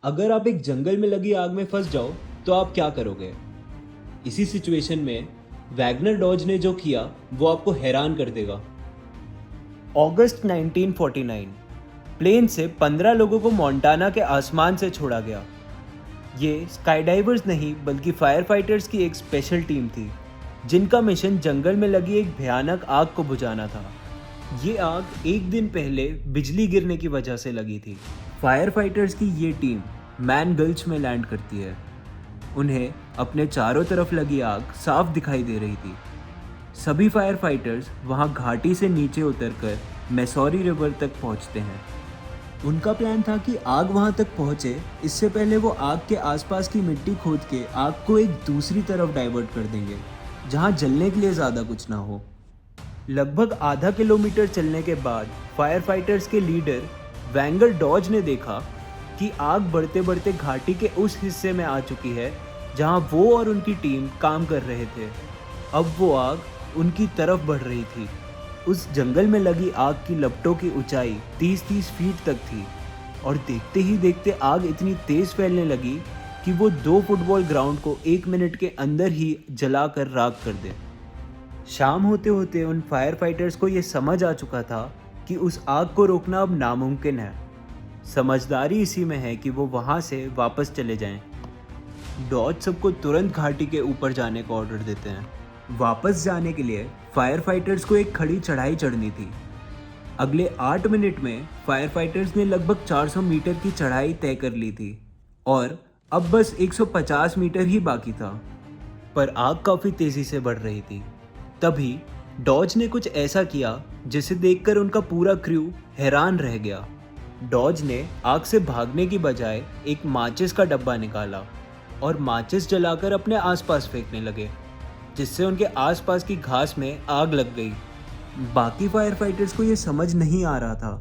अगर आप एक जंगल में लगी आग में फंस जाओ तो आप क्या करोगे? इसी सिचुएशन में वैगनर डॉज ने जो किया वो आपको हैरान कर देगा। अगस्त 1949 प्लेन से 15 लोगों को मोंटाना के आसमान से छोड़ा गया। ये स्काईडाइवर्स नहीं बल्कि फायर फाइटर्स की एक स्पेशल टीम थी जिनका मिशन जंगल में लगी एक भयानक आग को बुझाना था। ये आग एक दिन पहले बिजली गिरने की वजह से लगी थी। फायर फाइटर्स की ये टीम मैन गल्च में लैंड करती है। उन्हें अपने चारों तरफ लगी आग साफ दिखाई दे रही थी। सभी फायर फाइटर्स वहाँ घाटी से नीचे उतरकर मैसौरी रिवर तक पहुँचते हैं। उनका प्लान था कि आग वहाँ तक पहुँचे इससे पहले वो आग के आसपास की मिट्टी खोद के आग को एक दूसरी तरफ डाइवर्ट कर देंगे जहाँ जलने के लिए ज़्यादा कुछ ना हो। लगभग आधा किलोमीटर चलने के बाद फायर फाइटर्स के लीडर वैंगर डॉज ने देखा कि आग बढ़ते बढ़ते घाटी के उस हिस्से में आ चुकी है जहां वो और उनकी टीम काम कर रहे थे। अब वो आग उनकी तरफ बढ़ रही थी। उस जंगल में लगी आग की लपटों की ऊंचाई 30-30 फीट तक थी और देखते ही देखते आग इतनी तेज फैलने लगी कि वो 2 फुटबॉल ग्राउंड को 1 मिनट के अंदर ही जलाकर राख कर दे। शाम होते होते उन फायर फाइटर्स को ये समझ आ चुका था कि उस आग को रोकना अब नामुमकिन है। समझदारी इसी में है कि वो वहाँ से वापस चले जाएं। डॉज सबको तुरंत घाटी के ऊपर जाने का ऑर्डर देते हैं। वापस जाने के लिए फायर फाइटर्स को एक खड़ी चढ़ाई चढ़नी थी। अगले 8 मिनट में फायर फाइटर्स ने लगभग 400 मीटर की चढ़ाई तय कर ली थी और अब बस 150 मीटर ही बाकी था। पर आग काफ़ी तेज़ी से बढ़ रही थी। तभी डॉज ने कुछ ऐसा किया जिसे देखकर उनका पूरा क्रू हैरान रह गया। डॉज ने आग से भागने की बजाय एक माचिस का डब्बा निकाला और माचिस जलाकर अपने आसपास फेंकने लगे, जिससे उनके आसपास की घास में आग लग गई। बाकी फायर फाइटर्स को ये समझ नहीं आ रहा था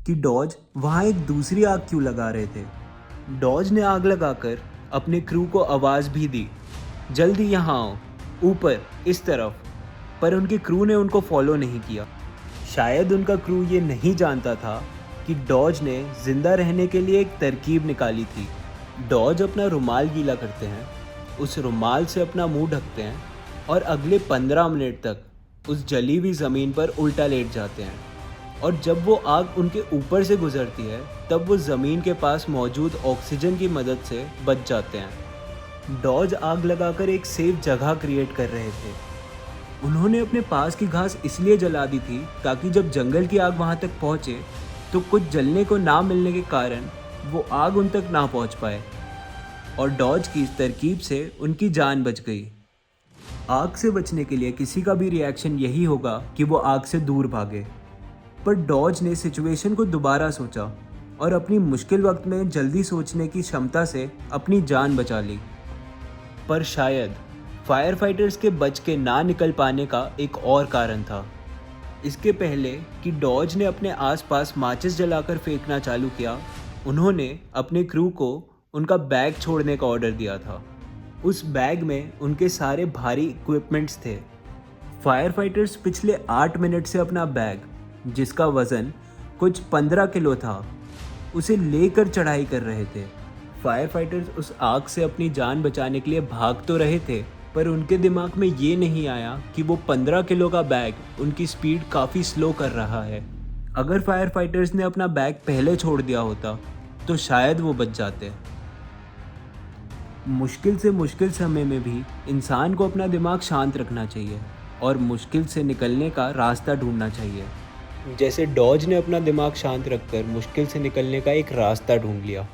कि डॉज वहाँ एक दूसरी आग क्यों लगा रहे थे। डॉज ने आग लगाकर अपने क्रू को आवाज़ भी दी, जल्दी यहाँ आओ, ऊपर इस तरफ। पर उनके क्रू ने उनको फॉलो नहीं किया। शायद उनका क्रू ये नहीं जानता था कि डॉज ने जिंदा रहने के लिए एक तरकीब निकाली थी। डॉज अपना रुमाल गीला करते हैं, उस रुमाल से अपना मुंह ढकते हैं और अगले 15 मिनट तक उस जली हुई ज़मीन पर उल्टा लेट जाते हैं। और जब वो आग उनके ऊपर से गुजरती है तब वो ज़मीन के पास मौजूद ऑक्सीजन की मदद से बच जाते हैं। डॉज आग लगाकर एक सेफ जगह क्रिएट कर रहे थे। उन्होंने अपने पास की घास इसलिए जला दी थी ताकि जब जंगल की आग वहाँ तक पहुँचे तो कुछ जलने को ना मिलने के कारण वो आग उन तक ना पहुँच पाए और डॉज की इस तरकीब से उनकी जान बच गई। आग से बचने के लिए किसी का भी रिएक्शन यही होगा कि वो आग से दूर भागे, पर डॉज ने सिचुएशन को दोबारा सोचा और अपनी मुश्किल वक्त में जल्दी सोचने की क्षमता से अपनी जान बचा ली। पर शायद फायर फाइटर्स के बच के ना निकल पाने का एक और कारण था। इसके पहले कि डॉज ने अपने आसपास माचिस जलाकर फेंकना चालू किया, उन्होंने अपने क्रू को उनका बैग छोड़ने का ऑर्डर दिया था। उस बैग में उनके सारे भारी इक्विपमेंट्स थे। फायर फाइटर्स पिछले 8 मिनट से अपना बैग, जिसका वज़न कुछ 15 किलो था, उसे लेकर चढ़ाई कर रहे थे। फायर फाइटर्स उस आग से अपनी जान बचाने के लिए भाग तो रहे थे, पर उनके दिमाग में ये नहीं आया कि वो 15 किलो का बैग उनकी स्पीड काफ़ी स्लो कर रहा है। अगर फायर फाइटर्स ने अपना बैग पहले छोड़ दिया होता तो शायद वो बच जाते। मुश्किल से मुश्किल समय में भी इंसान को अपना दिमाग शांत रखना चाहिए और मुश्किल से निकलने का रास्ता ढूंढना चाहिए। जैसे डॉज ने अपना दिमाग शांत रखकर मुश्किल से निकलने का एक रास्ता ढूंढ लिया।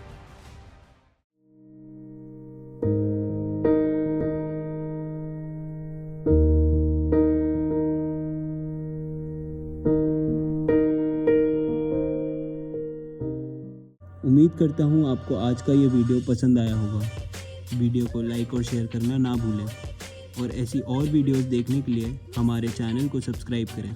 उम्मीद करता हूँ आपको आज का ये वीडियो पसंद आया होगा। वीडियो को लाइक और शेयर करना ना भूलें और ऐसी और वीडियोस देखने के लिए हमारे चैनल को सब्सक्राइब करें।